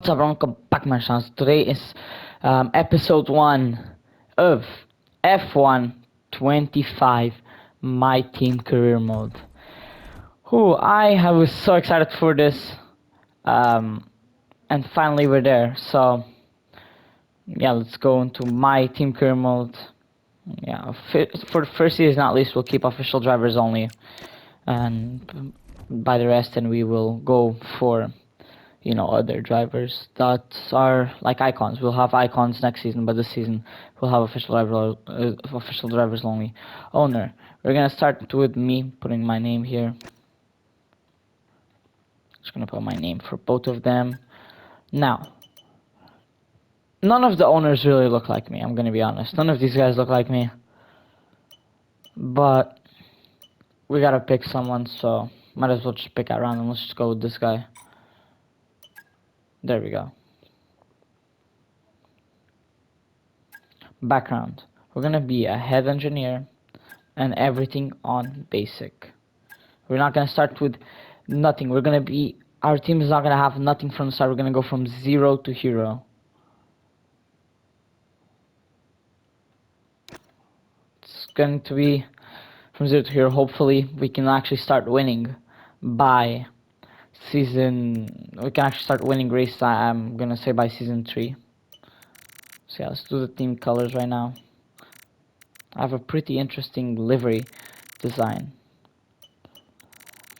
What's up, everyone? Welcome back, my channel. Today is episode 1 of F1 25 My Team Career Mode. I was so excited for this, um, and finally we're there. So, yeah, let's go into My Team Career Mode. Yeah, for the first season at least, we'll keep official drivers only, and by the rest, and we will go for other drivers that are like icons. We'll have icons next season, but this season we'll have official drivers only. Owner. We're gonna start with me putting my name here. Just gonna put my name for both of them. Now, none of the owners really look like me. I'm gonna be honest. None of these guys look like me. But we gotta pick someone, so might as well just pick at random. Let's just go with this guy. There we go. Background. We're gonna be a head engineer and everything on basic. We're not gonna start with nothing. Our team is not gonna have nothing from the start. We're gonna go from 0 to hero. It's going to be from 0 to hero. Hopefully we can actually start winning by we can actually start winning races, I'm gonna say, by season 3. So yeah, let's do the team colors right now. I have a pretty interesting livery design.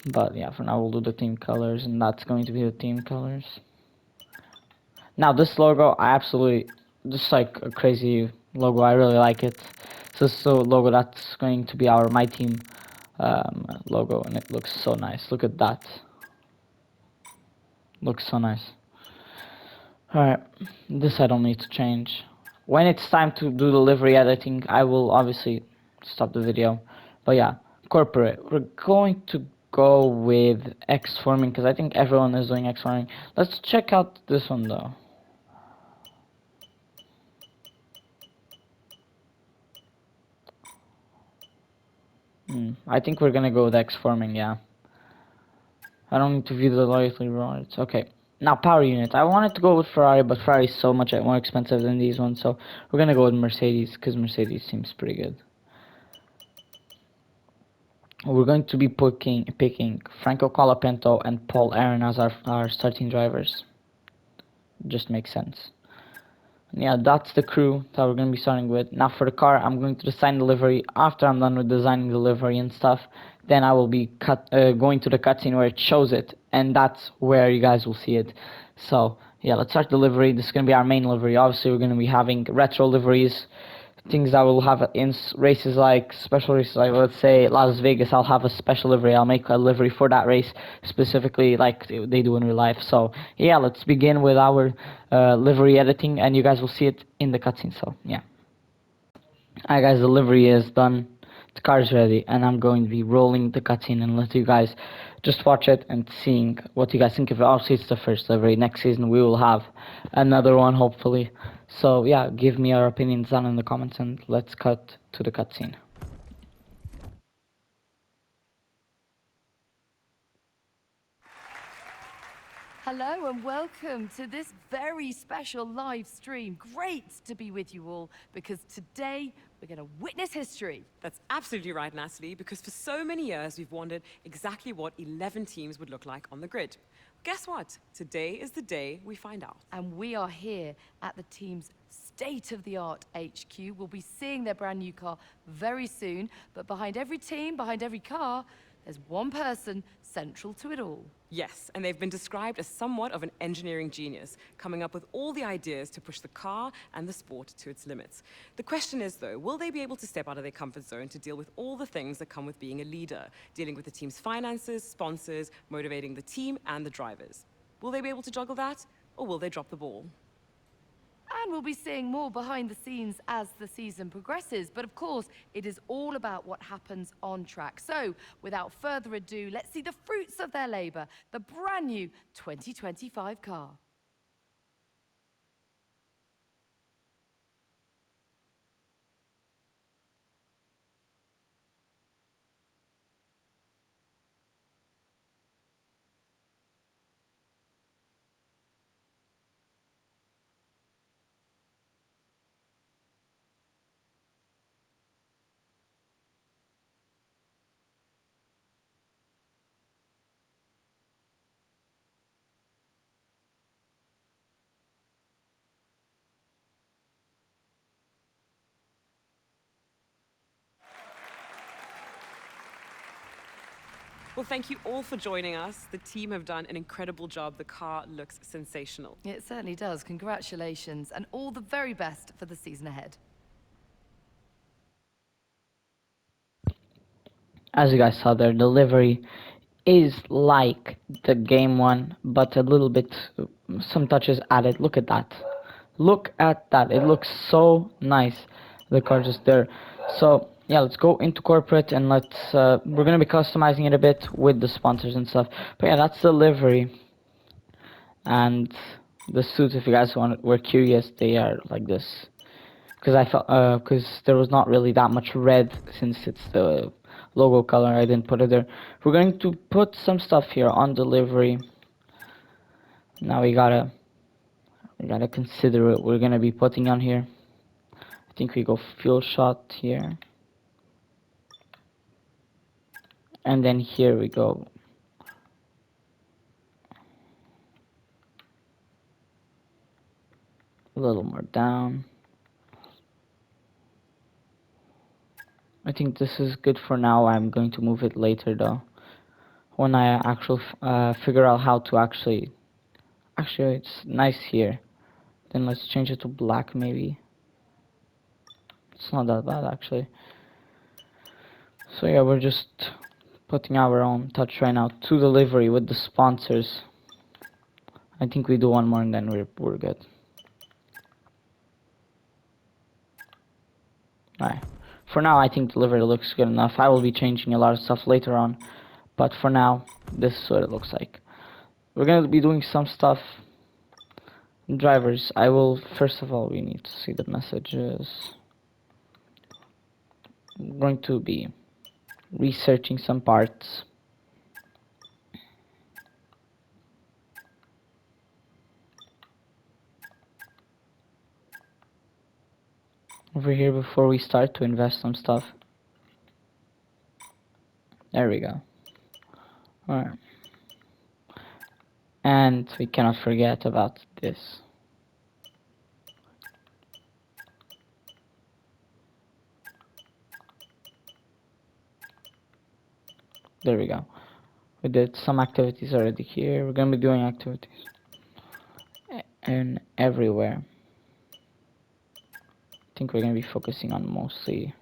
But yeah, for now we'll do the team colors, and that's going to be the team colors. Now this logo, I absolutely, just like a crazy logo, I really like it. So logo, that's going to be our My Team logo, and it looks so nice. Look at that. Looks so nice. Alright, this I don't need to change. When it's time to do the livery editing, I will obviously stop the video. But yeah, corporate. We're going to go with X forming because I think everyone is doing X forming. Let's check out this one though. I think we're gonna go with X forming, yeah. I don't need to view the loyalty rewards. Okay. Now power unit. I wanted to go with Ferrari, but Ferrari is so much more expensive than these ones, so we're gonna go with Mercedes because Mercedes seems pretty good. We're going to be picking Franco Colapinto and Paul Aaron as our starting drivers. Just makes sense. Yeah, that's the crew that we're going to be starting with. Now for the car, I'm going to design the livery. After I'm done with designing the livery and stuff, then I will be going to the cutscene where it shows it, and that's where you guys will see it. So yeah, let's start the livery. This is going to be our main livery. Obviously, we're going to be having retro liveries, things that will have in races, like special races, like let's say Las Vegas. I'll have a special livery. I'll make a livery for that race specifically, like they do in real life. So yeah, let's begin with our livery editing, and you guys will see it in the cutscene. So yeah. Alright guys, the livery is done, the car is ready, and I'm going to be rolling the cutscene and let you guys just watch it and seeing what you guys think of it. Obviously it's the first livery. Next season we will have another one, hopefully. So yeah, give me your opinions down in the comments, and let's cut to the cutscene. Hello and welcome to this very special live stream. Great to be with you all because today we're going to witness history. That's absolutely right, Natalie, because for so many years we've wondered exactly what 11 teams would look like on the grid. Guess what? Today is the day we find out. And we are here at the team's state-of-the-art HQ. We'll be seeing their brand new car very soon, but behind every team, behind every car, there's one person central to it all. Yes, and they've been described as somewhat of an engineering genius, coming up with all the ideas to push the car and the sport to its limits. The question is, though, will they be able to step out of their comfort zone to deal with all the things that come with being a leader, dealing with the team's finances, sponsors, motivating the team and the drivers? Will they be able to juggle that, or will they drop the ball? And we'll be seeing more behind the scenes as the season progresses. But of course, it is all about what happens on track. So, without further ado, let's see the fruits of their labor, the brand new 2025 car. Well, thank you all for joining us. The team have done an incredible job. The car looks sensational. It certainly does. Congratulations, and all the very best for the season ahead. As you guys saw, their delivery is like the game one, but a little bit, some touches added. Look at that. Look at that. It looks so nice. The car just there. So yeah, let's go into corporate and we're gonna be customizing it a bit with the sponsors and stuff. But yeah, that's the livery. And the suits, if you guys were curious, they are like this. Because I felt, because there was not really that much red since it's the logo color. I didn't put it there. We're going to put some stuff here on delivery. Now we gotta consider what we're gonna be putting on here. I think we go fuel shot here, and then here we go. A little more down. I think this is good for now. I'm going to move it later though, when I actually figure out how to actually it's nice here. Then let's change it to black maybe. It's not that bad actually. So yeah, we're just putting our own touch right now to delivery with the sponsors. I think we do one more and then we're good. Alright. For now I think delivery looks good enough. I will be changing a lot of stuff later on, but for now this is what it looks like. We're gonna be doing some stuff. Drivers, I will first of all we need to see the messages. I'm going to be researching some parts. Over here before we start to invest some stuff. There we go. Alright. And we cannot forget about this. There we go. We did some activities already here. We're gonna be doing activities and everywhere. I think we're gonna be focusing on mostly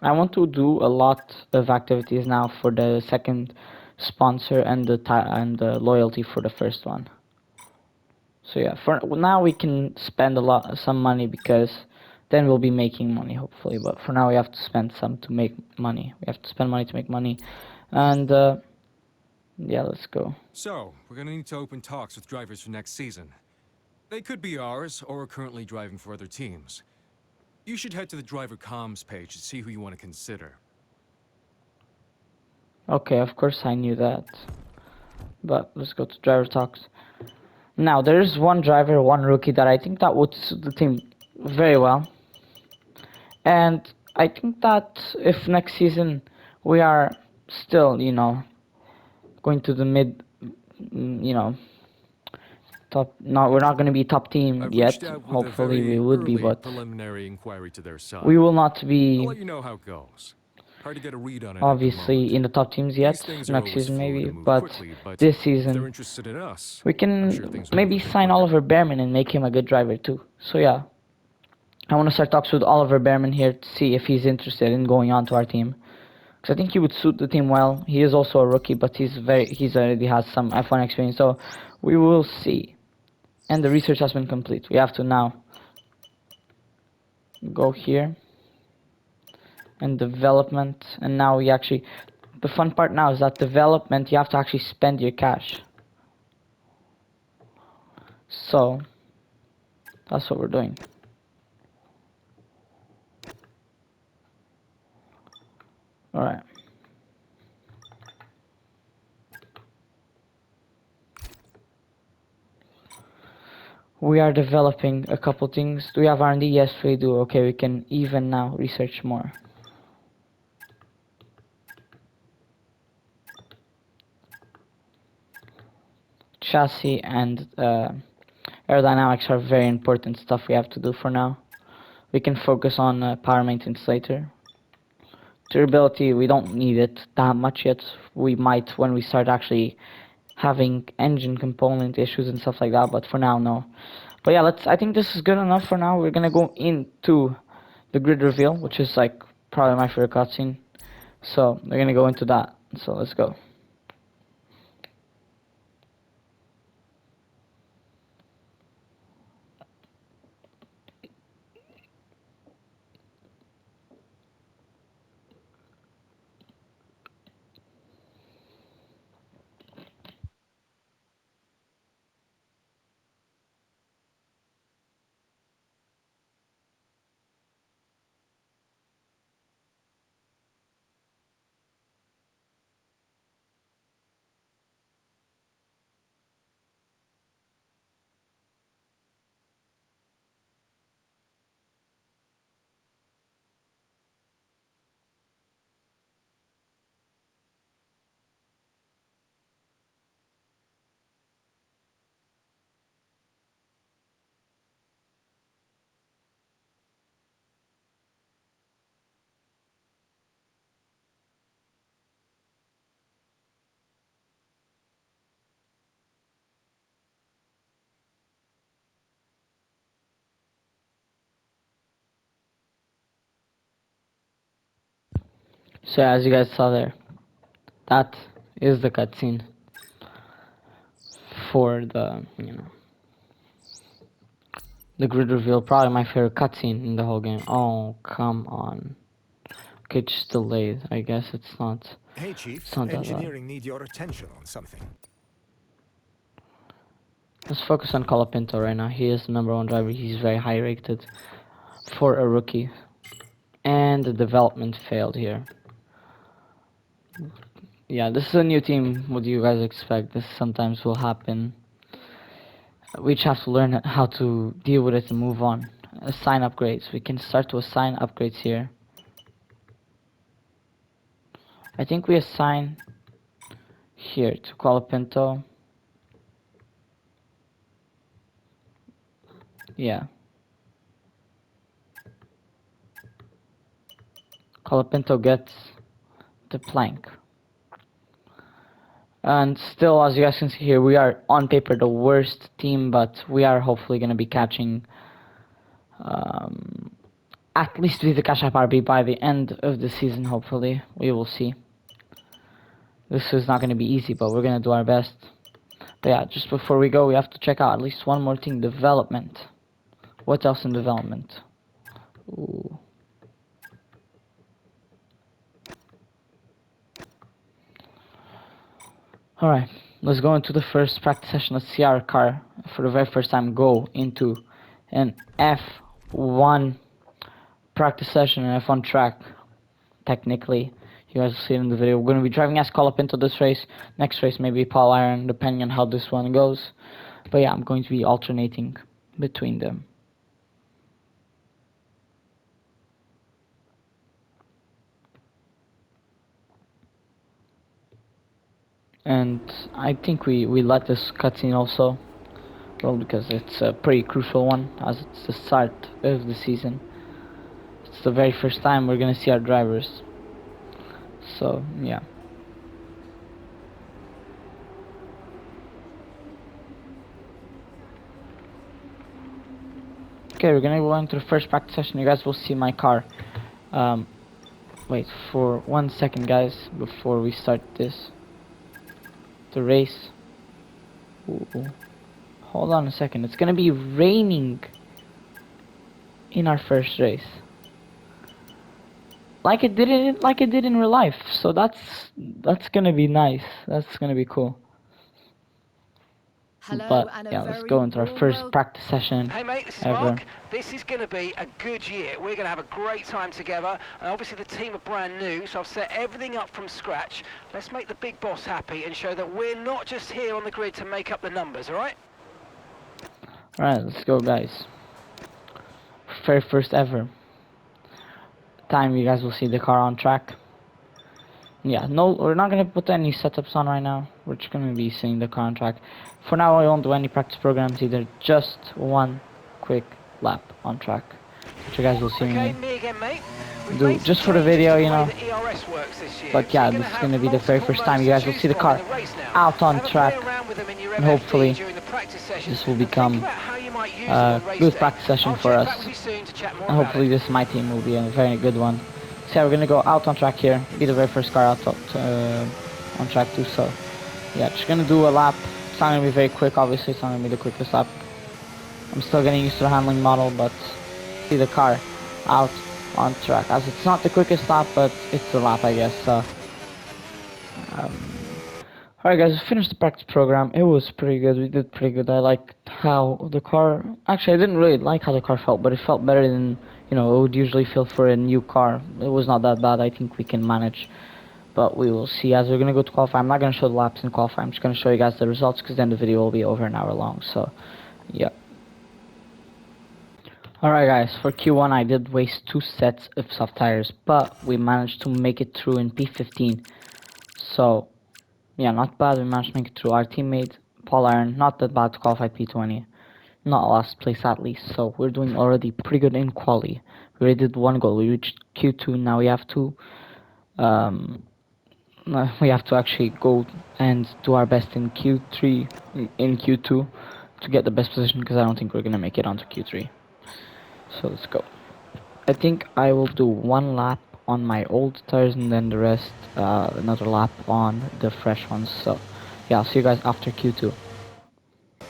I want to do a lot of activities now for the second sponsor and the loyalty for the first one. So yeah, for now we can spend some money because then we'll be making money hopefully. But for now we have to spend some to make money. We have to spend money to make money, and yeah, let's go. So, we're gonna need to open talks with drivers for next season. They could be ours, or are currently driving for other teams. You should head to the driver comms page to see who you want to consider. Okay, of course I knew that. But let's go to driver talks. Now there's one driver, one rookie that I think that would suit the team very well. And I think that if next season we are still, going to the mid, top. No, we're not going to be top team I've yet. reached out with Hopefully a very we would be, early but preliminary inquiry to their side. we will not I'll be let you know how it goes. Hard to get a read on it obviously in the top teams yet. These things are Next always season fluid maybe, and move but quickly, but this if they're season interested in us, we can I'm sure things will maybe move a bit sign quicker. Oliver Behrman and make him a good driver too. So yeah, I want to start talks with Oliver Behrman here to see if he's interested in going on to our team. Because I think he would suit the team well. He is also a rookie, but he's already has some F1 experience. So we will see. And the research has been complete. We have to now go here and development. And now we actually, the fun part now is that development you have to actually spend your cash. So that's what we're doing. All right. We are developing a couple things. Do we have R&D? Yes, we do. Okay, we can even now research more. Chassis and aerodynamics are very important stuff we have to do for now. We can focus on power maintenance later. Durability, we don't need it that much yet. We might when we start actually having engine component issues and stuff like that, but for now, no. But yeah, I think this is good enough for now. We're gonna go into the grid reveal, which is like probably my favorite cutscene. So we're gonna go into that. So let's go. So as you guys saw there, that is the cutscene for the grid reveal. Probably my favorite cutscene in the whole game. Oh, come on. Okay, it's just delayed. I guess it's not. Hey, Chief. It's not that bad. Engineering need your attention on something. Let's focus on Colapinto right now. He is the #1 driver. He's very high rated for a rookie. And the development failed here. Yeah, this is a new team. What do you guys expect? This sometimes will happen. We just have to learn how to deal with it and move on. Assign upgrades. We can start to assign upgrades here. I think we assign here to Colapinto. Yeah. Colapinto gets the plank. And still, as you guys can see here, we are on paper the worst team, but we are hopefully going to be catching at least with the Cash App RB by the end of the season, hopefully. We will see. This is not going to be easy, but we're going to do our best. But yeah, just before we go, we have to check out at least one more thing. Development. What else in development? Ooh. Alright, let's go into the first practice session. Let's see our car for the very first time go into an F1 practice session, an F1 track. Technically, you guys will see it in the video. We're going to be driving as Colapinto this race. Next race, maybe Paul Iron, depending on how this one goes. But yeah, I'm going to be alternating between them. And I think we let this cutscene also, well, because it's a pretty crucial one, as it's the start of the season. It's the very first time we're gonna see our drivers. So yeah. Okay, we're gonna go into the first practice session. You guys will see my car. Wait for 1 second, guys, before we start the race. Ooh. Hold on a second. It's gonna be raining in our first race, like it did in real life. So that's gonna be nice. That's gonna be cool. Hello, But and a yeah, let's very go into our warm first welcome. practice session Hey mate, this is ever. Mark. This is going to be a good year. We're going to have a great time together. And obviously the team are brand new, so I've set everything up from scratch. Let's make the big boss happy and show that we're not just here on the grid to make up the numbers, all right? Alright, let's go, guys. Very first ever time you guys will see the car on track. Yeah, no, we're not gonna put any setups on right now. We're just gonna be seeing the car on track. For now, I won't do any practice programs either. Just one quick lap on track, which you guys will see Okay, me me again, mate. We've do made some just for the changes video, to you the way know. that ERS works this year. But So yeah, you're this is have gonna be the very multiple first time modes you to guys will choose see the from car in the race now. out on Have a track, play around with them in your and MFD hopefully during the practice sessions, this will and think become about how you might use them on race good day. practice session I'll for check us. back with you soon to chat more And about hopefully it. this my team will be a very good one. So yeah, we're gonna go out on track here, be the very first car out on track too. So yeah, just gonna do a lap. It's not gonna be very quick, obviously. It's not gonna be the quickest lap. I'm still getting used to the handling model, but see the car out on track. As it's not the quickest lap, but it's a lap, I guess. So alright, guys, we finished the practice program. It was pretty good. We did pretty good. I liked how the car. Actually, I didn't really like how the car felt, but it felt better than it would usually feel for a new car. It was not that bad. I think we can manage. But we will see as we're gonna go to qualify. I'm not gonna show the laps in qualify. I'm just gonna show you guys the results because then the video will be over an hour long. So, yeah. Alright, guys. For Q1, I did waste 2 sets of soft tires, but we managed to make it through in P15. So, yeah, not bad. We managed to make it through. Our teammate Paul Aaron, not that bad to qualify P20. Not last place at least. So we're doing already pretty good in quali. We already did 1 goal. We reached Q2. Now we have to. We have to actually go and do our best in Q3, in Q2, to get the best position, because I don't think we're gonna make it onto Q3. So let's go. I think I will do 1 lap on my old tires and then the rest, another lap on the fresh ones. So yeah, I'll see you guys after Q2.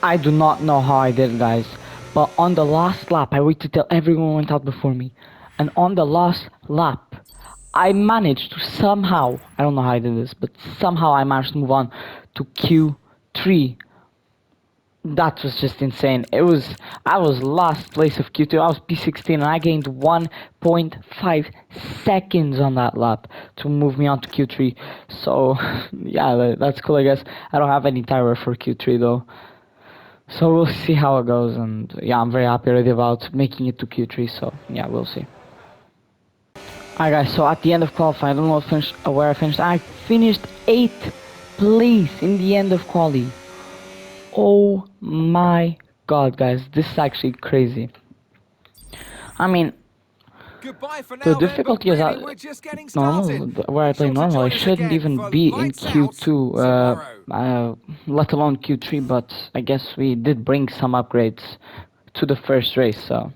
I do not know how I did it, guys, but on the last lap, I waited till everyone went out before me, and on the last lap, I managed to somehow, I don't know how I did this, but somehow I managed to move on to Q3. That was just insane. I was last place of Q2, I was P16, and I gained 1.5 seconds on that lap to move me on to Q3. So, yeah, that's cool, I guess. I don't have any tire wear for Q3, though. So we'll see how it goes, and yeah, I'm very happy already about making it to Q3, so yeah, we'll see. Alright, guys, so at the end of qualifying, I don't know where I finished. I finished 8th place in the end of quali. Oh my god, guys, this is actually crazy. I mean, Goodbye for now, the then, but difficulty is really, we're just getting normal, started. where I Make play sure to normal, I join us shouldn't again even for be in Lights Out Q2, tomorrow. let alone Q3, but I guess we did bring some upgrades to the first race, so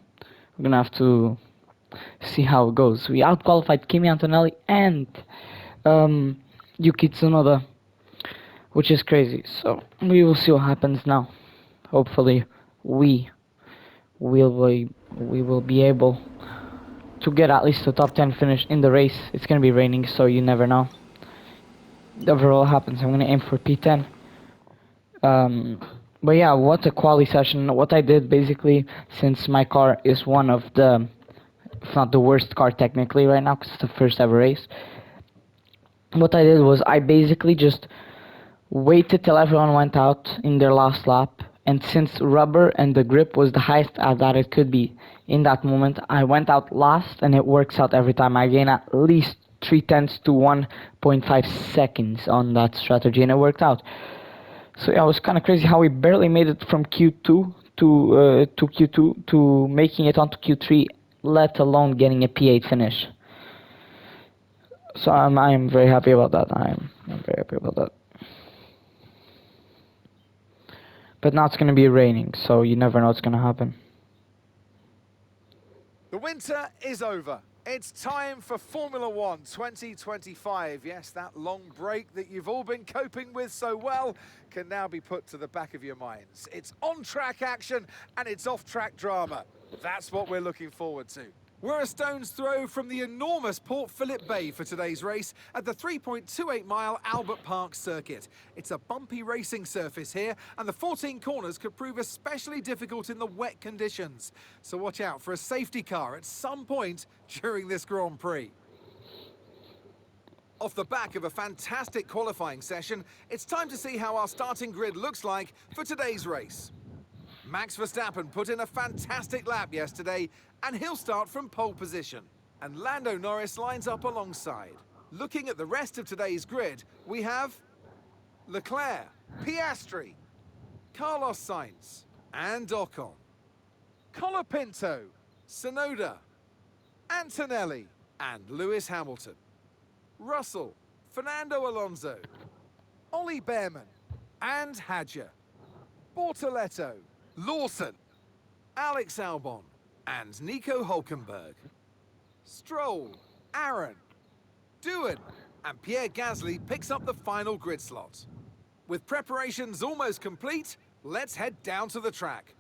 we're gonna have to see how it goes. We outqualified Kimi Antonelli and Yuki Tsunoda, which is crazy, so we will see what happens now. Hopefully we will be able to get at least a top 10 finish in the race. It's gonna be raining, so you never know. Overall happens. I'm gonna aim for P10. But yeah, what a quali session. What I did basically, since my car is one of the, if not the worst car technically right now, because it's the first ever race, what I did was I basically just waited till everyone went out in their last lap, and since rubber and the grip was the highest that it could be in that moment, I went out last, and it works out every time. I gain at least 0.3 to 1.5 seconds on that strategy, and it worked out. So yeah, it was kind of crazy how we barely made it from Q2 to Q2 to making it onto Q3, let alone getting a P8 finish. So I am very happy about that. I'm very happy about that. But now it's gonna be raining, so you never know what's gonna happen. The winter is over. It's time for Formula One 2025. Yes, that long break that you've all been coping with so well can now be put to the back of your minds. It's on-track action and it's off-track drama. That's what we're looking forward to. We're a stone's throw from the enormous Port Phillip Bay for today's race at the 3.28-mile Albert Park circuit. It's a bumpy racing surface here, and the 14 corners could prove especially difficult in the wet conditions. So watch out for a safety car at some point during this Grand Prix. Off the back of a fantastic qualifying session, it's time to see how our starting grid looks like for today's race. Max Verstappen put in a fantastic lap yesterday, and he'll start from pole position. And Lando Norris lines up alongside. Looking at the rest of today's grid, we have Leclerc, Piastri, Carlos Sainz, and Ocon. Colapinto, Tsunoda, Antonelli, and Lewis Hamilton. Russell, Fernando Alonso, Ollie Behrman, and Hadjar. Bortoletto, Lawson, Alex Albon, and Nico Hulkenberg. Stroll, Aaron, Doohan, and Pierre Gasly picks up the final grid slot. With preparations almost complete, let's head down to the track.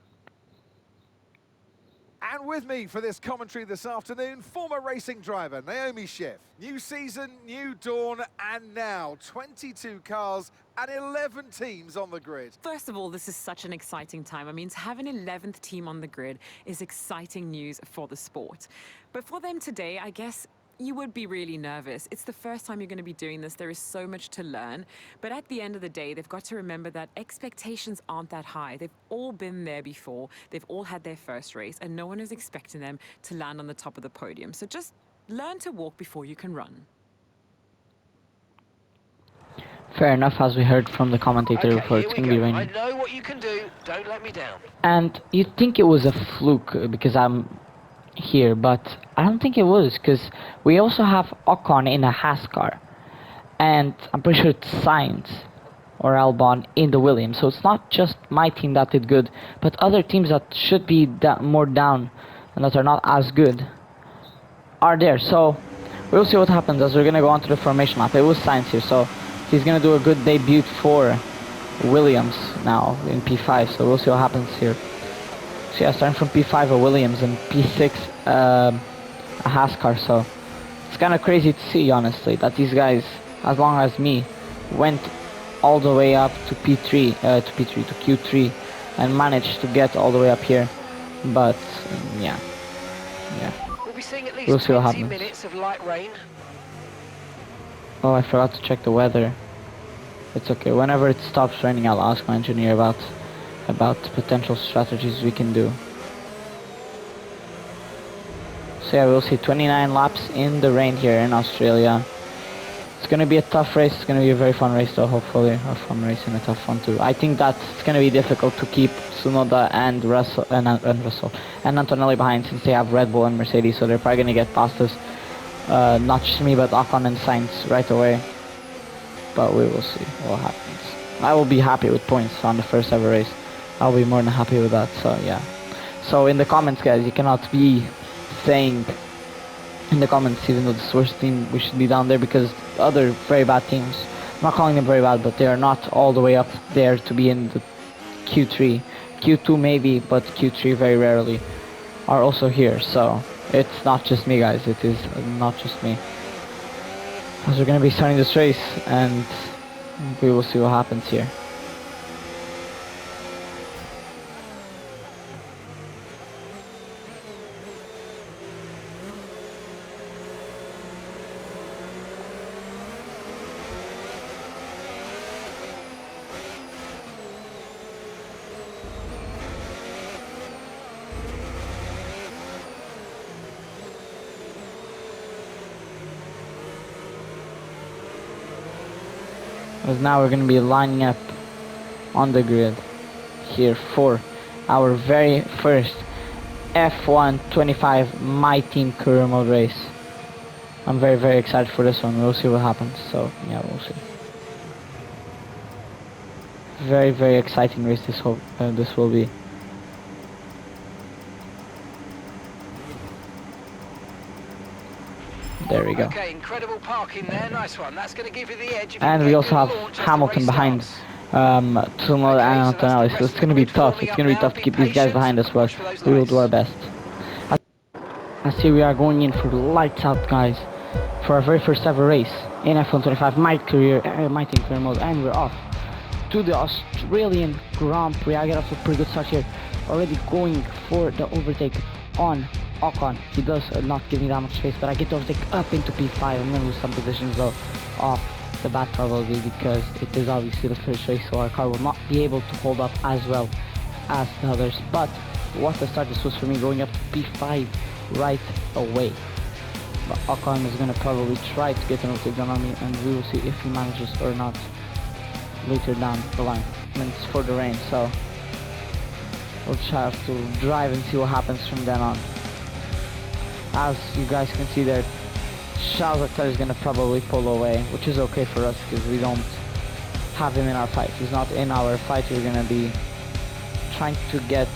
And with me for this commentary this afternoon, former racing driver Naomi Schiff. New season, new dawn, and now 22 cars and 11 teams on the grid. First of all, this is such an exciting time. I mean, to have an 11th team on the grid is exciting news for the sport. But for them today, I guess you would be really nervous. It's the first time you're going to be doing this. There is so much to learn. But at the end of the day, they've got to remember that expectations aren't that high. They've all been there before. They've all had their first race, and no one is expecting them to land on the top of the podium. So just learn to walk before you can run. Fair enough, as we heard from the commentator before, it's here going we to be go. I raining. know what you can do. Don't let me down. And you'd think it was a fluke because I'm here, but I don't think it was, because we also have Ocon in a Haas car, and I'm pretty sure it's Sainz or Albon in the Williams. So it's not just my team that did good, but other teams that should be more down and that are not as good are there. So we'll see what happens as we're gonna go on to the formation lap. It was Sainz here, so he's gonna do a good debut for Williams now in P5. So we'll see what happens here. So yeah, starting from P5 a Williams and P6 a Haas car. So it's kind of crazy to see, honestly, that these guys, as long as me, went all the way up to Q3 and managed to get all the way up here. But yeah. We'll be seeing at least We'll see what 20 happens. minutes of light rain. Oh, I forgot to check the weather. It's okay. Whenever it stops raining, I'll ask my engineer about potential strategies we can do. So yeah, we'll see 29 laps in the rain here in Australia. It's gonna be a tough race. It's gonna be a very fun race though, hopefully. A fun race and a tough one too. I think that it's gonna be difficult to keep Tsunoda and Russell and Antonelli behind, since they have Red Bull and Mercedes, so they're probably gonna get past us. Not just me, but Ocon and Sainz right away. But we will see what happens. I will be happy with points on the first ever race. I'll be more than happy with that, so yeah. So in the comments, guys, you cannot be saying in the comments, even though this worst team, we should be down there, because other very bad teams, I'm not calling them very bad, but they are not all the way up there to be in the Q3. Q2 maybe, but Q3 very rarely, are also here. So it's not just me, guys, it is not just me. As we're going to be starting this race, and we will see what happens here. Because now we're going to be lining up on the grid here for our very first F1 25 My Team Career Mode race. I'm very, very excited for this one. We'll see what happens. So yeah, we'll see. Very, very exciting race this will be. There we go. Okay, incredible parking there. Nice one. That's going to give you the edge. And we also have Hamilton behind Tsunoda and Antonelli, so it's going to be tough. It's going to be tough to keep these guys behind us, but we will do our best. As here we are going in for the lights out, guys, for our very first ever race in F1 25 My Team Career Mode, and we're off to the Australian Grand Prix. I get off a pretty good start here, already going for the overtake on Ocon. He does not give me that much space, but I get to overtake up into P5. I'm going to lose some positions though off the bat probably, because it is obviously the first race, so our car will not be able to hold up as well as the others, but what the start this was for me, going up to P5 right away. But Ocon is going to probably try to get an overtake on me, and we will see if he manages or not later down the line. And it's for the rain, so we'll try to drive and see what happens from then on. As you guys can see there, Charles Leclerc is going to probably pull away, which is okay for us because we don't have him in our fight. He's not in our fight. We're going to be trying to get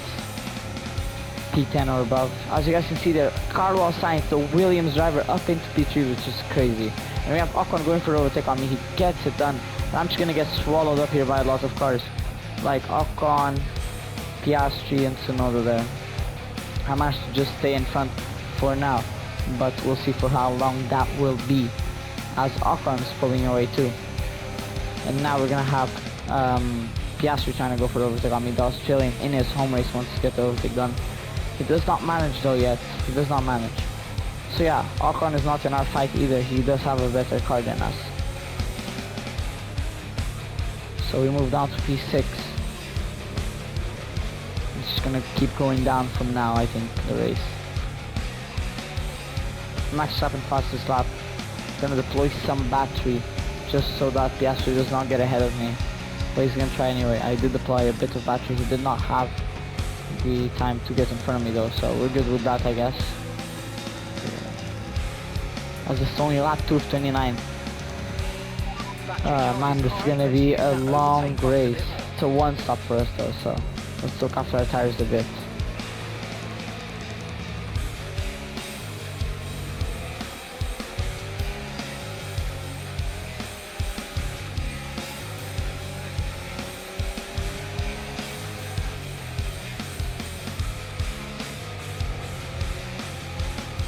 P10 or above. As you guys can see there, Carlos Sainz, the Williams driver, up into P3, which is crazy. And we have Ocon going for an overtake on me. He gets it done. And I'm just going to get swallowed up here by a lot of cars, like Ocon, Piastri, and Tsunoda there. I managed to just stay in front for now, but we'll see for how long that will be, as Ocon is pulling away too. And now we're gonna have Piastri trying to go for the overtake on me. The Australian in his home race wants to get the overtake done. He does not manage though yet. He does not manage. So yeah, Ocon is not in our fight either. He does have a better car than us. So we move down to P6. It's just gonna keep going down from now, I think, the race. Max Verstappen fastest lap. Gonna deploy some battery just so that Piastri does not get ahead of me. But he's gonna try anyway. I did deploy a bit of battery. He did not have the time to get in front of me though, so we're good with that, I guess. As it's only lap 2 of 29. Man, this is gonna be a long race. It's a one stop for us though, so let's look after our tires a bit.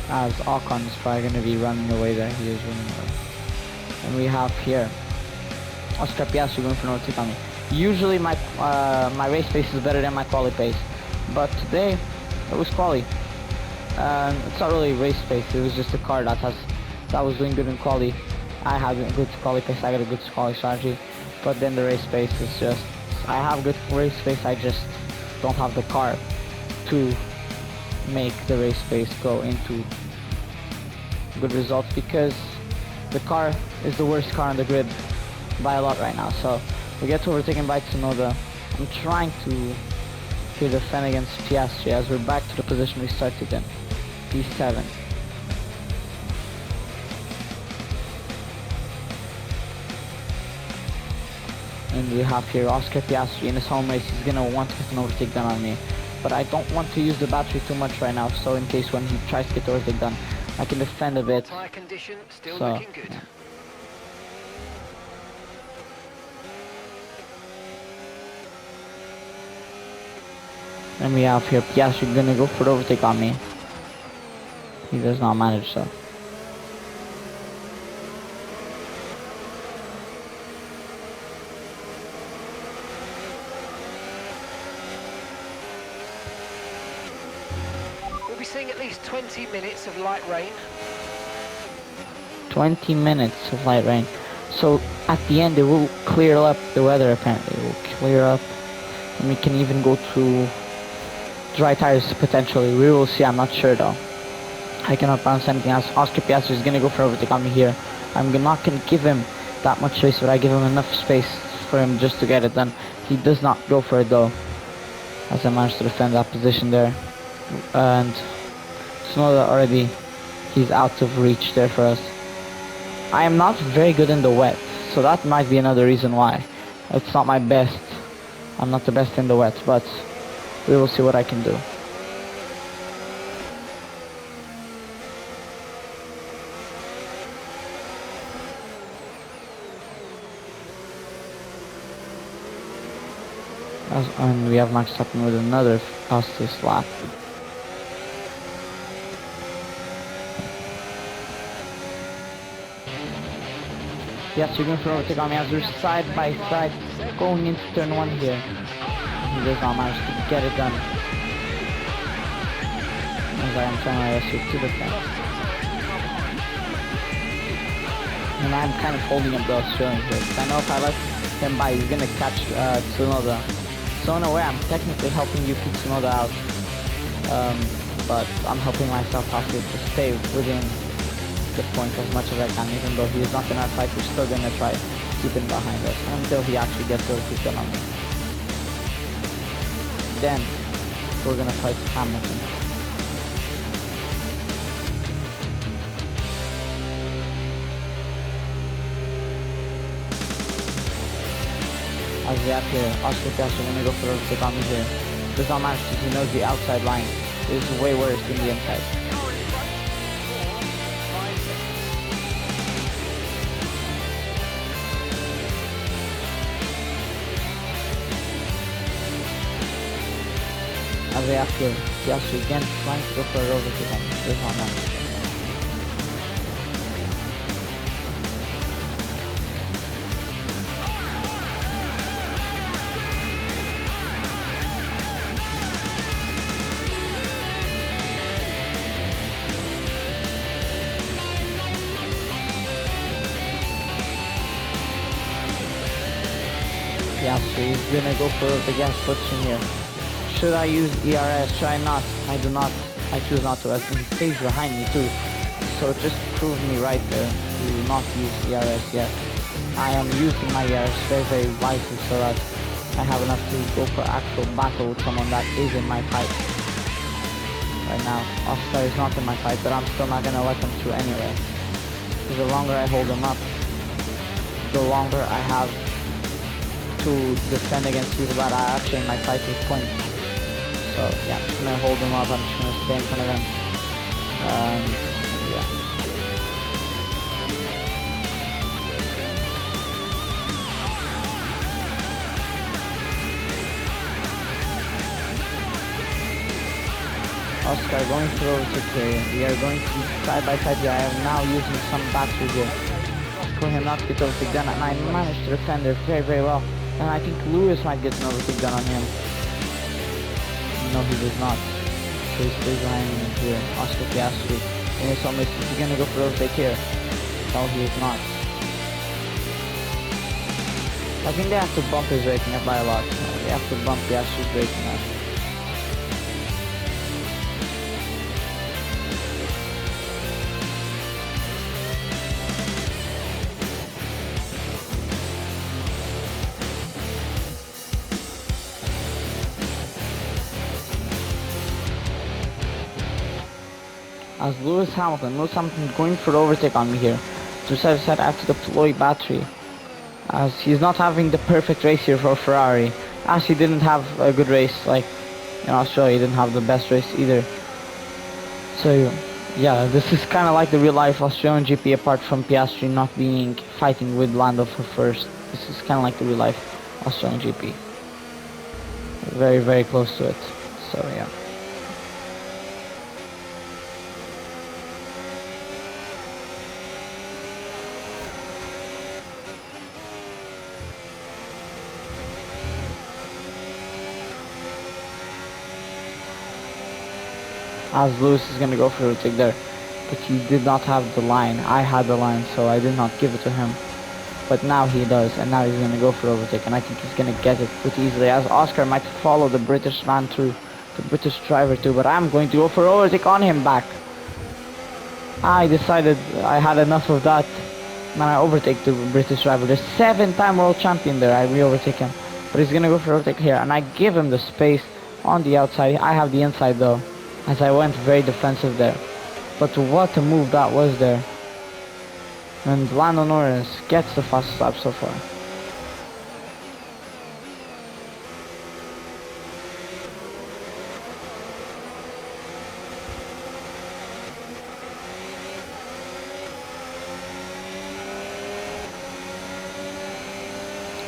As Ocon is probably going to be running away there. He is running away. And we have here Oscar Piastri going for an overtake on me. Usually my my race pace is better than my quali pace, but today it was quali. It's not really race pace. It was just a car that was doing good in quali. I had a good quali pace. I got a good quali strategy, but then the race pace is just, I have good race pace. I just don't have the car to make the race pace go into good results, because the car is the worst car on the grid by a lot right now. So we get overtaken by Tsunoda. I'm trying to defend against Piastri as we're back to the position we started in, P7. And we have here Oscar Piastri in his home race. He's gonna want to get an overtake done on me, but I don't want to use the battery too much right now, so in case when he tries to get the overtake done, I can defend a bit. Tire condition still So, looking good. yeah. And we have here Piastri gonna go for the overtake on me. He does not manage, so. We'll be seeing at least 20 minutes of light rain. 20 minutes of light rain. So at the end it will clear up the weather apparently. It will clear up and we can even go to dry tires potentially. We will see, I'm not sure though. I cannot promise anything else. Oscar Piastri is going to go for overtake on me here. I'm not going to give him that much space, but I give him enough space for him just to get it done. He does not go for it though, as I managed to defend that position there. And Tsunoda already, he's out of reach there for us. I am not very good in the wet, so that might be another reason why. It's not my best. I'm not the best in the wet, but we will see what I can do. And we have Max Verstappen with another fastest lap. Yes, you're going for overtake on me as we're side by side going into turn 1 here. He does not manage to get it done, as I am trying my best to the fence. And I'm kind of holding up the Australian here, because I know if I let him by, he's going to catch Tsunoda. So in a way, I'm technically helping Yuki Tsunoda out, but I'm helping myself out to stay within the point as much as I can. Even though he is not in our fight, we're still gonna try keeping behind us until he actually gets over to kill on me. Then we're gonna fight Hamilton. As we have here, Oscar Piastri gonna go for overtake on me here. Does not manage to, he knows the outside line is way worse than the inside. As we have here, Piastri again trying to go for a overtake on me. Does not manage. Yeah, so he's gonna go for the gas friction here. Should I use ERS? Should I not? I do not. I choose not to, as he stays behind me too. So just prove me right there to not use ERS yet. I am using my ERS very, very wisely so that I have enough to go for actual battle with someone that is in my fight. Right now, Oscar is not in my fight, but I'm still not gonna let him through anyway. Because the longer I hold him up, the longer I have to defend against people that are actually in my fight with points. So yeah, I'm just gonna hold them up, I'm just gonna stay in front of them. Yeah. Oscar going for overtake here. We are going to be side by side here. I am now using some battery here for him not to get overtake done, and I managed to defend it very, very well. And I think Lewis might get an overtake done on him. No, he does not. So he stays behind me here. Oscar Piastri. And it's almost, is he gonna go for overtake here? No, he is not. I think they have to bump his rating up by a lot. They have to bump Piastri's rating up. As Lewis Hamilton going for the overtake on me here. So I said I have to deploy battery. As he's not having the perfect race here for Ferrari. As he didn't have a good race, like in Australia, he didn't have the best race either. So yeah, this is kind of like the real life Australian GP apart from Piastri not fighting with Lando for first. This is kind of like the real life Australian GP. Very, very close to it. So yeah. As Lewis is going to go for a overtake there, but he did not have the line. I had the line, so I did not give it to him. But now he does, and now he's going to go for overtake, and I think he's going to get it pretty easily, as Oscar might follow the British man through, the British driver too, but I'm going to go for overtake on him back. I decided I had enough of that, and I overtake the British driver, the 7-time world champion there. I re-overtake him, but he's going to go for overtake here, and I give him the space on the outside. I have the inside though, as I went very defensive there. But what a move that was there. And Lando Norris gets the fastest lap so far.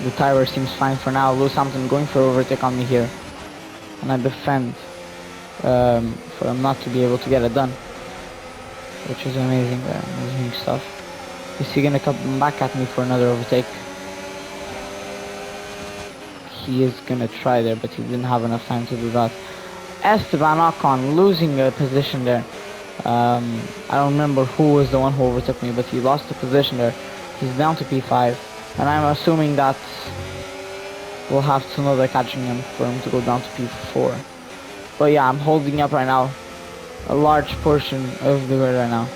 The tire seems fine for now. Lewis Hamilton going for overtake on me here. And I defend for him not to be able to get it done, which is amazing there, amazing stuff. Is he gonna come back at me for another overtake? He is gonna try there, but he didn't have enough time to do that. Esteban Ocon losing a position there. I don't remember who was the one who overtook me, but he lost the position there. He's down to P5, and I'm assuming that We'll have Tsunoda catching him for him to go down to P4. But yeah, I'm holding up right now a large portion of the grid right now.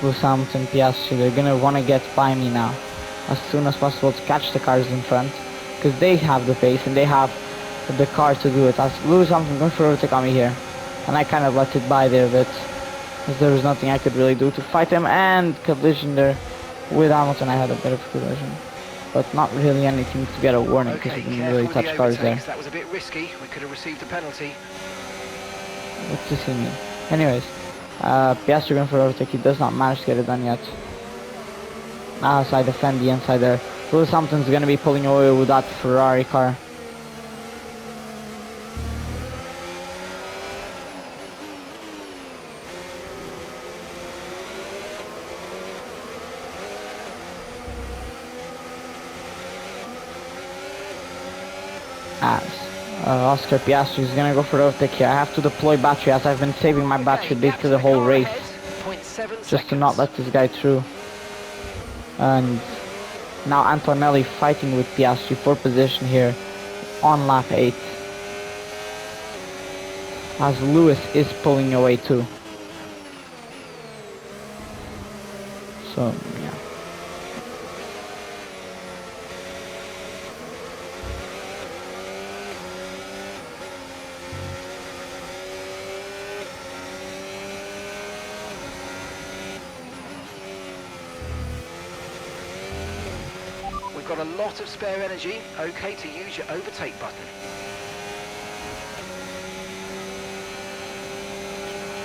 Lewis Hamilton, Piastri, they're gonna want to get by me now as soon as possible to catch the cars in front, because they have the pace and they have the car to do it. As Lewis Hamilton going for overtake on me here, and I kind of let it by there a bit, because there was nothing I could really do to fight him, and collision there with Hamilton. I had a bit of collision, but not really anything to get a warning, because we didn't really touch cars there. That was a bit risky. We could have received a penalty. What does he mean? Anyways, Piastri going for overtake. He does not manage to get it done yet. As I defend the inside there, Lewis Hamilton's going to be pulling away with that Ferrari car. As Oscar Piastri is gonna go for the overtake here. I have to deploy battery, as I've been saving my battery basically the whole race, just to not let this guy through. And now Antonelli fighting with Piastri for position here on lap 8, as Lewis is pulling away too. So yeah. Got a lot of spare energy. Okay to use your overtake button.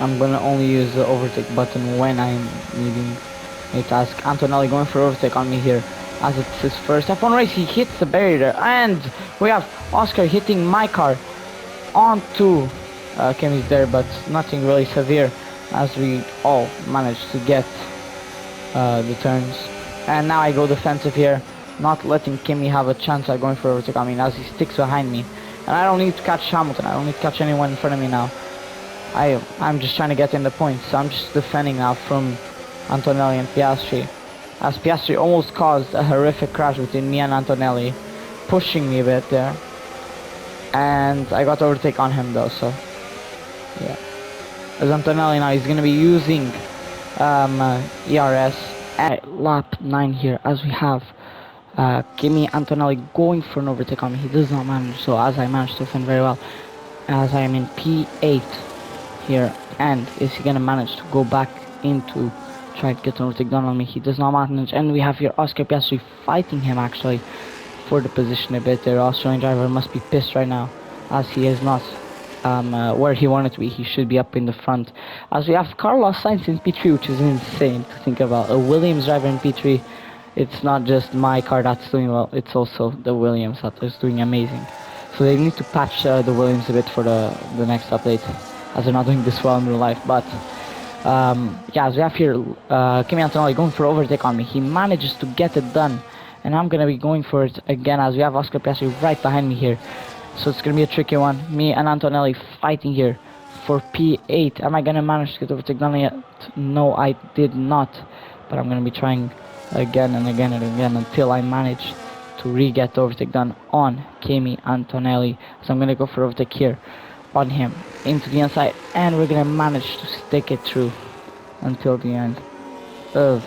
I'm gonna only use the overtake button when I'm needing a task. Antonelli going for overtake on me here, as it's his first F1 race. He hits the barrier, and we have Oscar hitting my car onto Kimi's there, but nothing really severe, as we all managed to get the turns. And now I go defensive here, not letting Kimi have a chance at going for overtake on me, as he sticks behind me. And I don't need to catch Hamilton, I don't need to catch anyone in front of me now. I'm just trying to get in the points, so I'm just defending now from Antonelli and Piastri, as Piastri almost caused a horrific crash between me and Antonelli, pushing me a bit there. And I got overtake on him though, so yeah. As Antonelli now, he's going to be using ERS at lap 9 here, as we have Kimi Antonelli going for an overtake on me. He does not manage, so as I managed to defend very well, as I am in P8 here. And is he gonna manage to go back into try to get an overtake done on me? He does not manage, and we have here Oscar Piastri fighting him actually for the position a bit there. Australian driver must be pissed right now, as he is not where he wanted to be. He should be up in the front, as we have Carlos Sainz in P3, which is insane to think about. A Williams driver in P3. It's not just my car that's doing well, it's also the Williams that is doing amazing. So they need to patch the Williams a bit for the next update, as they're not doing this well in real life. But yeah, as we have here Kimi Antonelli going for overtake on me. He manages to get it done, and I'm gonna be going for it again, as we have Oscar Piastri right behind me here. So it's gonna be a tricky one. Me and Antonelli fighting here for P8. Am I gonna manage to get overtake done yet? No, I did not. But I'm gonna be trying again and again and again until I manage to re-get the overtake done on Kimi Antonelli. So I'm gonna go for overtake here on him into the inside, and we're gonna manage to stick it through until the end of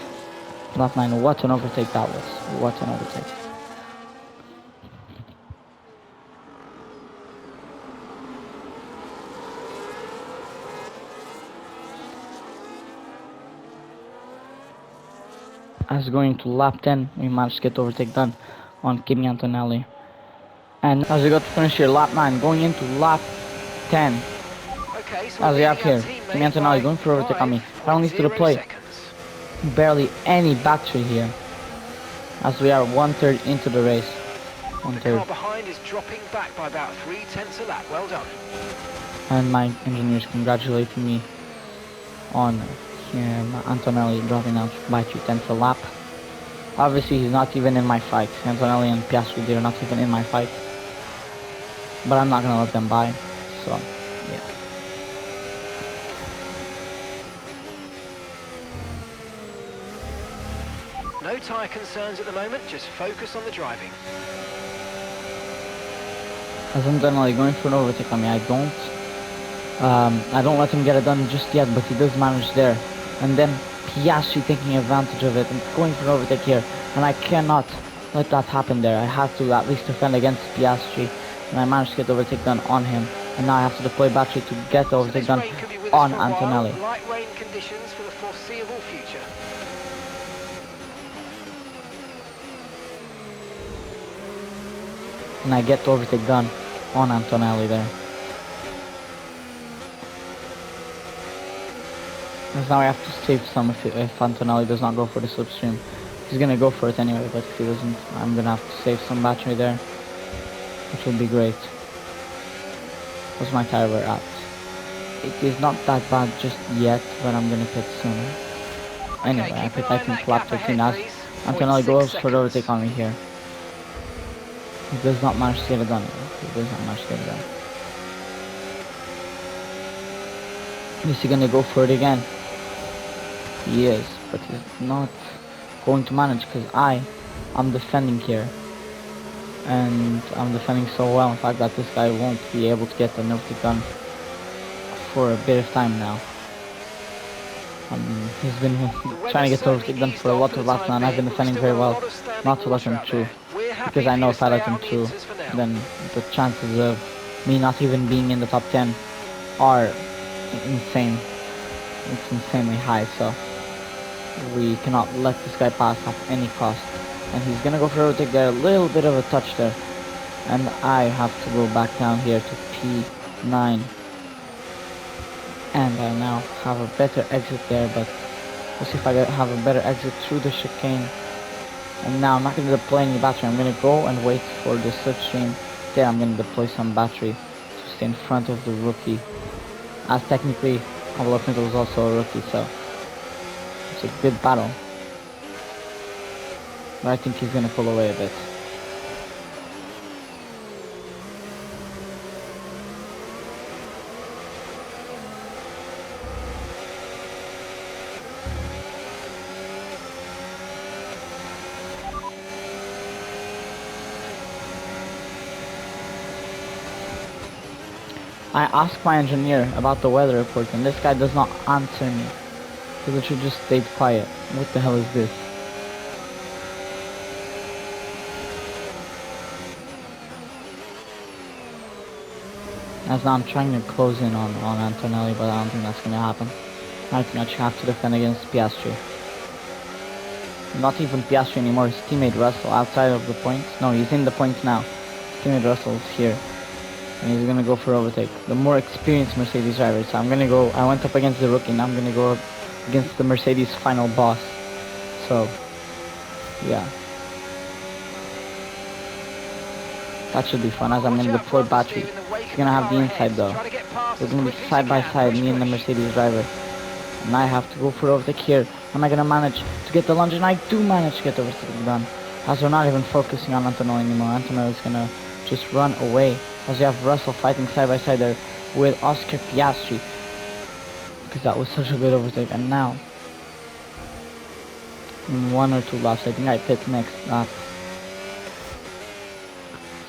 lap 9. What an overtake that was. What an overtake. As going to lap 10, we managed to get overtake done on Kimi Antonelli. And as we got to finish here, lap 9, going into lap 10. Okay, so As we have here, Kimi Antonelli going for overtake on me. I don't need to deploy barely any battery here, as we are 1/3 into the race. The 1/3. car behind is dropping back by about 3/10 a lap. Well done. And my engineers congratulating me on Antonelli dropping out by 3/10 a lap. Obviously he's not even in my fight. Antonelli and Piastri, they're not even in my fight, but I'm not gonna let them by, so yeah. No tyre concerns at the moment, just focus on the driving. As Antonelli going for an overtake on me. I don't let him get it done just yet, but he does manage there. And then Piastri taking advantage of it and going for an overtake here. And I cannot let that happen there. I have to at least defend against Piastri. And I managed to get the overtake done on him. And now I have to deploy battery to get the overtake done on Antonelli. Light rain conditions for the foreseeable future. And I get the overtake done on Antonelli there. Because now I have to save some if Antonelli does not go for the slipstream. He's gonna go for it anyway, but if he doesn't, I'm gonna have to save some battery there, which would be great. What's my tire wear at? It is not that bad just yet, but I'm gonna pit sooner. Anyway, I pit I think lap 13 as Antonelli goes for the overtake on me here. He does not manage to get it done. He does not manage to get it done. Is he gonna go for it again? He is, but he's not going to manage because I'm defending here. And I'm defending so well, in fact, that this guy won't be able to get the overtake done for a bit of time now. He's been trying to get the overtake done for a lot of laps now, and I've been defending very well not to let him through. Because I know if I let him through, then the chances of me not even being in the top 10 are insane. It's insanely high, so we cannot let this guy pass at any cost. And he's gonna go for a overtake there, a little bit of a touch there. And I have to go back down here to P9. And I now have a better exit there, but we'll see if I have a better exit through the chicane. And now I'm not going to deploy any battery. I'm going to go and wait for the slipstream. There I'm going to deploy some battery to stay in front of the rookie. As technically, Colapinto was also a rookie, so it's a good battle. But I think he's going to pull away a bit. I asked my engineer about the weather report and this guy does not answer me. He literally just stayed quiet. What the hell is this? As now I'm trying to close in on Antonelli, but I don't think that's going to happen. I think I should have to defend against Piastri. Not even Piastri anymore, his teammate Russell outside of the points. No, he's in the points now. His teammate Russell's here. And he's gonna go for overtake. The more experienced Mercedes driver. So I'm gonna go. I went up against the rookie. Now I'm gonna go up against the Mercedes final boss. So, yeah, that should be fun. As I'm gonna deploy battery. He's gonna have the inside though. We're gonna be side by side, me and the Mercedes driver. And I have to go for overtake here. Am I gonna manage to get the lunge? And I do manage to get the overtake done. As we're not even focusing on Antonelli anymore. Antonelli's gonna just run away. As you have Russell fighting side by side there with Oscar Piastri. Because that was such a good overtake. And now, in 1 or 2 laps, I think I pit next lap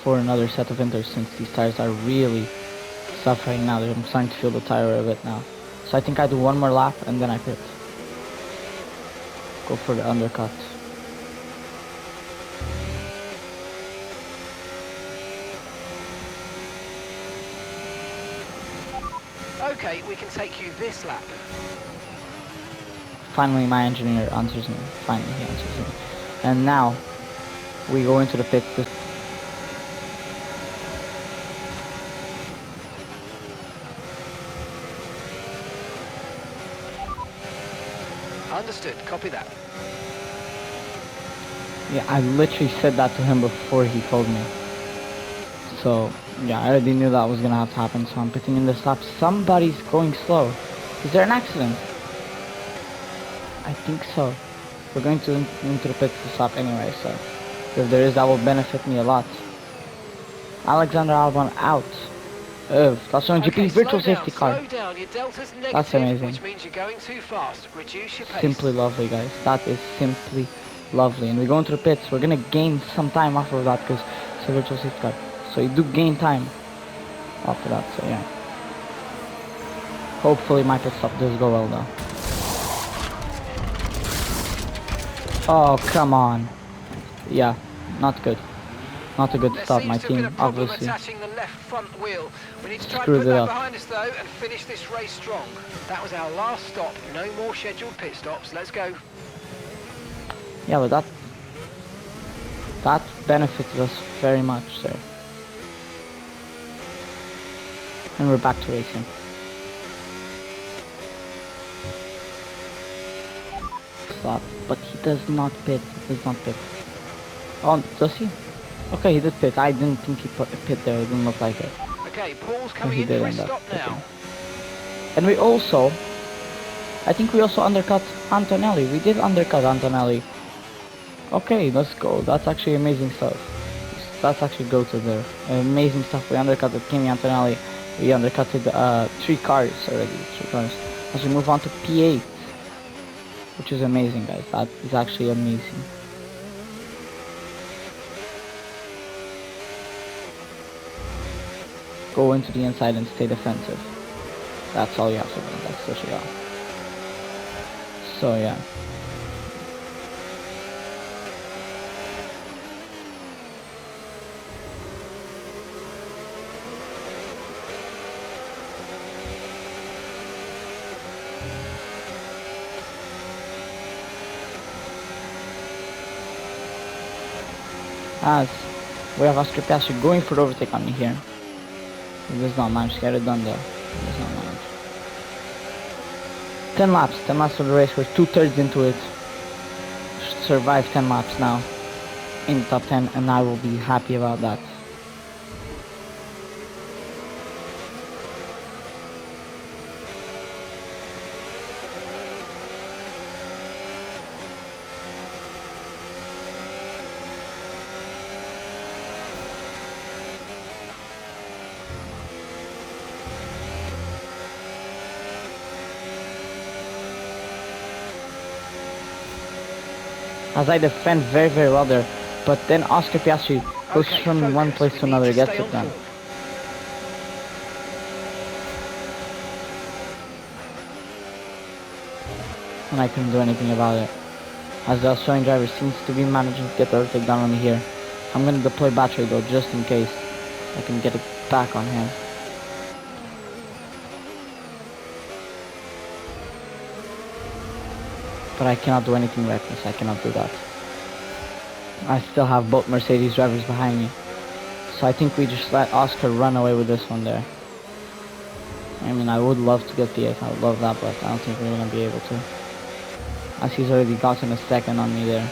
for another set of inters, since these tires are really suffering now. I'm starting to feel the tire a bit now. So I think I do 1 more lap and then I pit. Go for the undercut. Okay, we can take you this lap. Finally, my engineer answers me. Finally, he answers me. And now, we go into the pit. Understood, copy that. Yeah, I literally said that to him before he told me. So, yeah, I already knew that was gonna have to happen, so I'm pitting in this lap. Somebody's going slow. Is there an accident? I think so. We're going to into the pit this lap anyway, so if there is, that will benefit me a lot. Alexander Albon out. That's on GP virtual safety car. That's amazing. Which means you're going too fast. Reduce your pace. Simply lovely, guys. That is simply lovely. And we go into the pits. We're gonna gain some time off of that because it's a virtual safety car. so you do gain time after that, so yeah. Hopefully my pit stop does go well though. Oh, come on. Yeah, not good. Not a good There start, seems my to have been team, a problem obviously. attaching the left front wheel. We need to try and Screwed put it that up. behind us though and finish this race strong. That was our last stop. No more scheduled pit stops. Let's go. Yeah, but that benefited us very much, sir. And we're back to racing. Stop. But he does not pit. He does not pit. Oh, does he? Okay, he did pit. I didn't think he pit there. It didn't look like it. Okay, Paul's So coming he in did for a end up stop pitting. now. And we also, I think we also undercut Antonelli. We did undercut Antonelli. Okay, let's go. That's actually amazing stuff. That's actually go to there. Amazing stuff. We undercutted Kimi Antonelli. We undercutted 3 cars already. 3 cars. As we move on to P8, which is amazing, guys. That is actually amazing. Go into the inside and stay defensive. That's all you have to do. That's literally all. So yeah. As we have Oscar Piastri going for the overtake on me here. He does not manage to get it done though. He does not manage. 10 laps of the race. We're 2/3 into it. Should survive 10 laps now in the top 10, and I will be happy about that. As I defend very, very well there, but then Oscar Piastri goes Okay, from one focus. place We to need another, to gets stay it on done. form. And I couldn't do anything about it. As the Australian driver seems to be managing to get the overtake down on me here. I'm gonna deploy battery though, just in case I can get it back on him. But I cannot do anything reckless, I cannot do that. I still have both Mercedes drivers behind me. So I think we just let Oscar run away with this one there. I mean, I would love to get the 8th, I would love that, but I don't think we're gonna be able to. As he's already gotten a second on me there.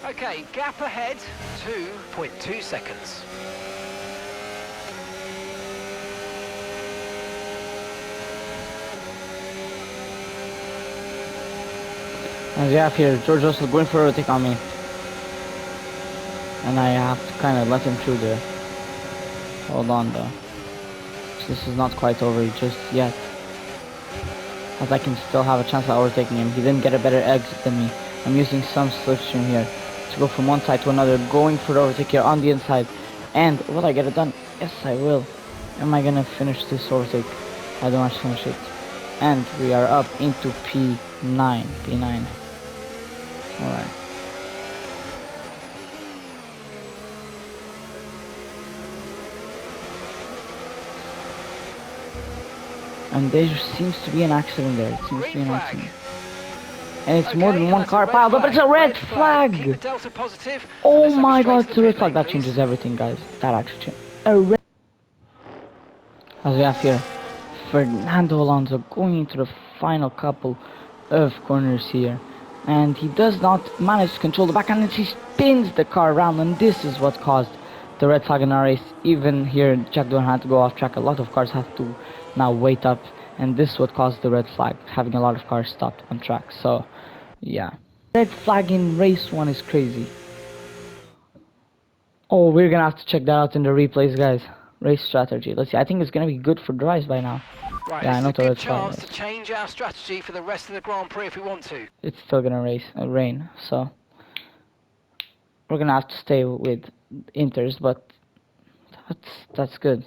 Okay, gap ahead, 2.2 seconds. As we have here, George Russell going for a overtake on me. And I have to kind of let him through there. Hold on though. This is not quite over just yet. As I can still have a chance of overtaking him. He didn't get a better exit than me. I'm using some slipstream here to go from one side to another, going for the overtake here on the inside. And will I get it done? Yes, I will. Am I gonna finish this overtake? I don't want to finish it. And we are up into P9. P9. Alright. And there seems to be an accident there. It seems to be Green an flag. accident. And it's more than one that's a car red piled up. It's a red Keep flag! the delta positive. Oh Let's have my straight god, to it's the a red pit flag. lane, That changes please. everything, guys. That actually changes. A red. As we have here, Fernando Alonso going into the final couple of corners here, and he does not manage to control the back end, and he spins the car around, and this is what caused the red flag in our race. Even here, Jack Doohan had to go off track. A lot of cars have to now wait up, and this is what caused the red flag, having a lot of cars stopped on track. So yeah, red flag in race 1 is crazy. Oh, we're gonna have to check that out in the replays, guys. Race strategy. Let's see. I think it's gonna be good for drives by now. Right, Yeah, I this know is a the good red flag chance is. to change our strategy for the rest of the Grand Prix if we want to. It's still gonna rain, so we're gonna have to stay with Inters, but that's good.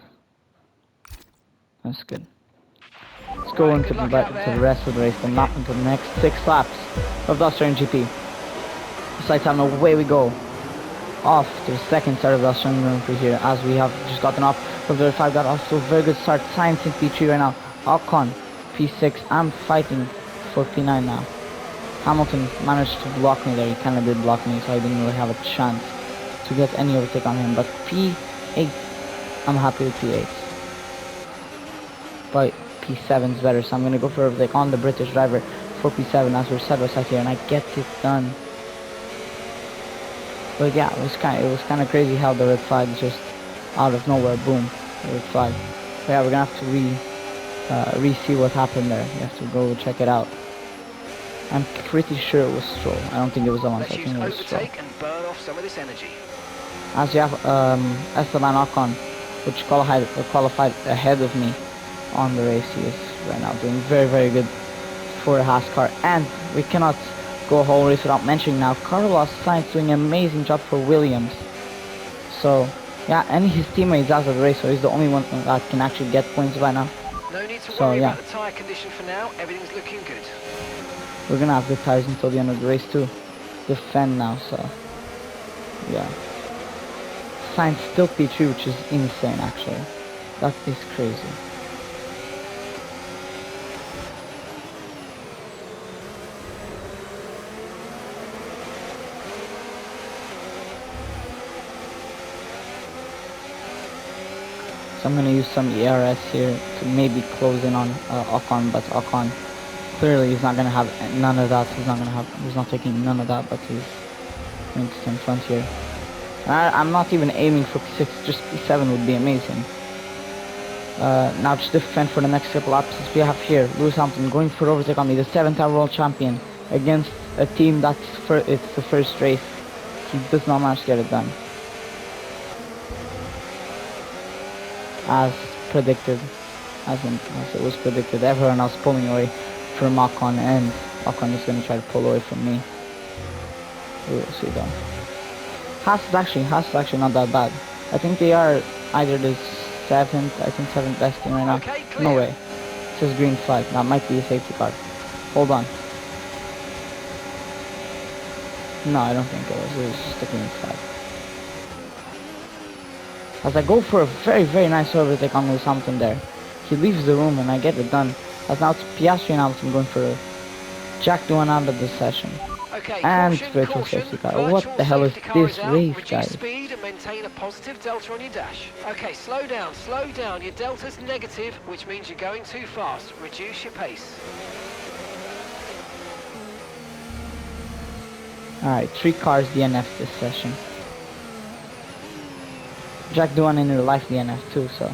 That's good. Let's go Right, into good luck the out there. rest of the race, and not into the next 6 laps of the Australian GP. Side time, away we go. Off to the second start of the Australian Grand Prix here, as we have just gotten off of the 5, got off to a very good start. Sainz in P3 right now. Ocon P6. I'm fighting for P9 now. Hamilton managed to block me there. He kind of did block me, so I didn't really have a chance to get any overtake on him. But P8, I'm happy with P8. But P7's better, so I'm going to go for overtake on the British driver for P7 as we're side by side here, and I get it done. But yeah, it was kind of crazy how the red flag just out of nowhere, boom, the red flag. But yeah, we're gonna have to re-see what happened there. We have to go check it out. I'm pretty sure it was Stroll. I don't think it was Alonso. Let's I use think it was Stroll. overtake and burn off some of this energy. As you have Esteban Ocon, which qualified ahead of me on the race. He is right now doing very, very good for the Haas car, and we cannot go a whole race without mentioning now Carlos Sainz doing an amazing job for Williams. So yeah, and his teammates out of the race, so he's the only one that can actually get points by now. No need to So, worry yeah. about the tyre condition for now. Everything's looking good. We're gonna have good tires until the end of the race to defend now, so yeah. Sainz still P3, which is insane actually. That is crazy. So I'm gonna use some ERS here to maybe close in on Ocon, but Ocon clearly he's not gonna have none of that. He's not taking none of that, but he's going to stay in front here. I'm not even aiming for P6, just P7 would be amazing. Now to defend for the next couple laps, we have here Lewis Hamilton going for overtake on me, the 7-time world champion, against a team that's it's the first race. He does not manage to get it done. As predicted, as it was predicted, everyone else pulling away from Ocon, and Ocon is going to try to pull away from me. We will see though. Haas is actually not that bad. I think they are either the 7th best team right now. Okay, clear. No way. It says green flag. That might be a safety car. Hold on. No, I don't think it was. It was just a green flag. As I go for a very, very nice overtake on Lewis Hamilton there. He leaves the room and I get it done. As now it's Piastri and Hamilton going for a Jack Doohan out of the session. Okay, And caution, virtual caution. safety car. Virtual What the hell is safety car this out. race, Reduce guys? speed and maintain a positive delta on your dash. Okay, slow down, slow down. Your delta's negative, which means you're going too fast. Reduce your pace. Alright, 3 cars DNF this session. Jack Doohan in real life DNF too, so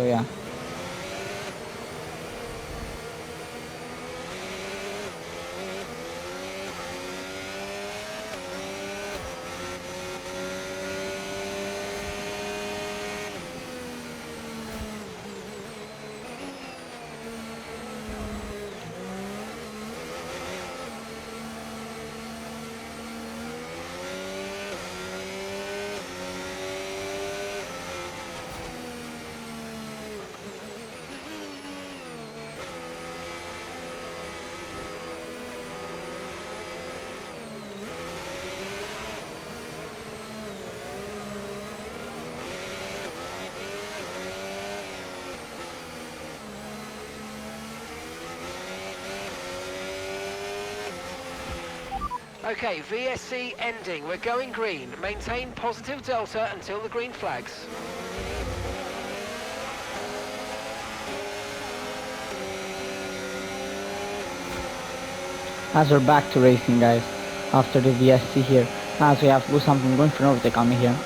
yeah. Okay, VSC ending. We're going green. Maintain positive delta until the green flags. As we're back to racing, guys, after the VSC here, as we have Lewis Hamilton going for an overtake on me here,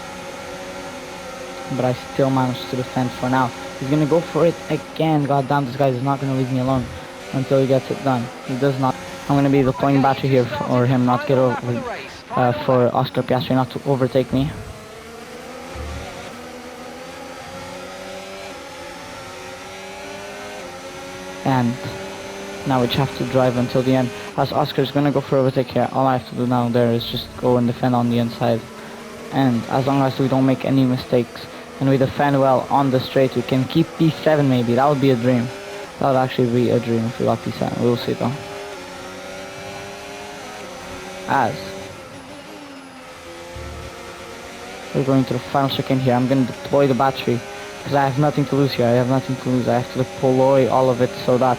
but I still managed to defend for now. He's gonna go for it again. God damn, this guy is not gonna leave me alone until he gets it done. He does not. I'm gonna be deploying battery here for him not to get over, for Oscar Piastri not to overtake me. And now we just have to drive until the end. As Oscar's gonna go for overtake here, all I have to do now there is just go and defend on the inside. And as long as we don't make any mistakes and we defend well on the straight, we can keep P7 maybe. That would be a dream. That would actually be a dream if we got P7. We'll see though. As we're going to the final chicane here, I'm gonna deploy the battery because I have nothing to lose here. I have nothing to lose. I have to deploy all of it so that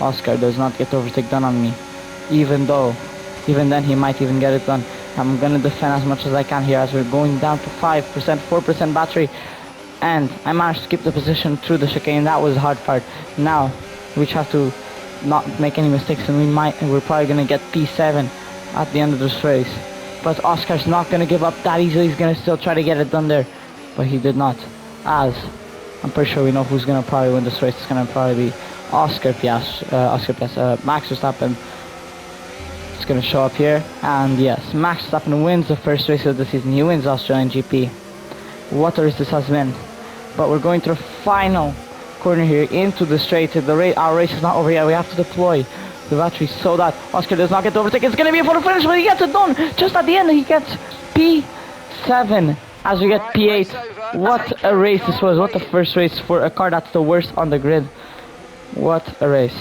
Oscar does not get the overtake done on me. Even then he might even get it done. I'm gonna defend as much as I can here as we're going down to 5%, 4% battery. And I managed to keep the position through the chicane. That was the hard part. Now we just have to not make any mistakes, and we're probably gonna get P7 at the end of this race. But Oscar's not gonna give up that easily. He's gonna still try to get it done there, but he did not. As I'm pretty sure we know who's gonna probably win this race. It's gonna probably be Oscar Piastri, Max Verstappen. It's gonna show up here, and yes, Max Verstappen wins the first race of the season. He wins the Australian GP. What a race this has been! But we're going to the final corner here into the straight. Our race is not over yet. We have to deploy the battery so that Oscar does not get the overtake. It's gonna be a photo finish, but he gets it done just at the end. He gets P7 as we get P8. What a race this was! What a first race for a car that's the worst on the grid. What a race!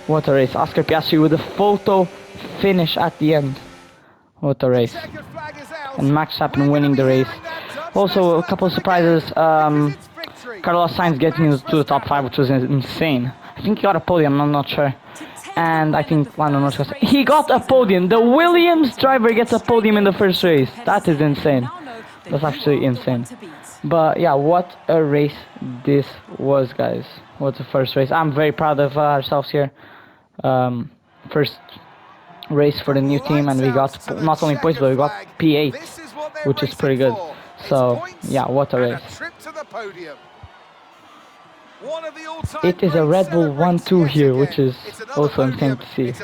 What a race. Oscar Piastri with a photo finish at the end. What a race. And Max Verstappen winning the race. Also, a couple of surprises. Carlos Sainz getting to the top 5, which was insane. I think he got a podium, I'm not sure. And I think Lando Norris he got a podium. The Williams driver gets a podium in the first race. That is insane. That's actually insane. But yeah, what a race this was, guys. What a first race. I'm very proud of ourselves here. First race for the new team, and we got not only points, but we got P8, which is pretty good. So yeah, what a race. It is a Red Bull 1-2 here, which is also insane to see.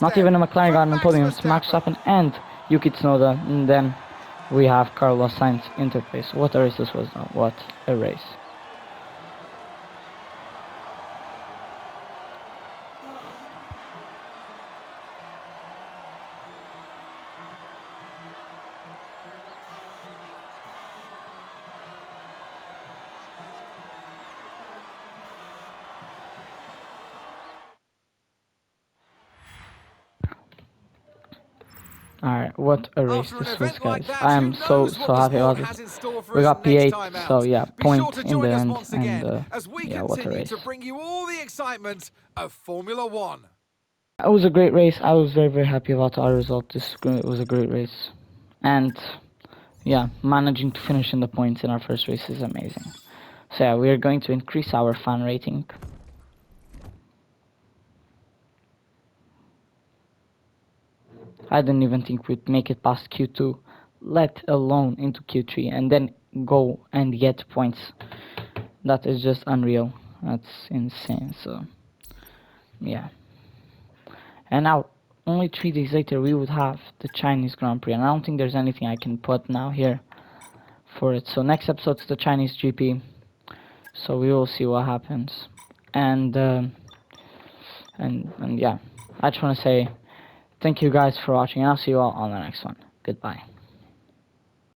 Not even a McLaren got on the podium. It's Max Verstappen and Yuki Tsunoda, and then we have Carlos Sainz interface. What a race this was now. What a race. Alright, what a race this was, guys. I am so happy about this. We got P8, so yeah, point in the end, and yeah, what a race. To bring you all the excitement of Formula One. It was a great race. I was very happy about our result. It was a great race, and yeah, managing to finish in the points in our first race is amazing. So yeah, we are going to increase our fan rating. I didn't even think we'd make it past Q2, let alone into Q3, and then go and get points. That is just unreal. That's insane. So yeah, and now only 3 days later we would have the Chinese Grand Prix, and I don't think there's anything I can put now here for it. So next episode's the Chinese GP, so we will see what happens. And yeah, I just want to say thank you guys for watching, and I'll see you all on the next one. Goodbye.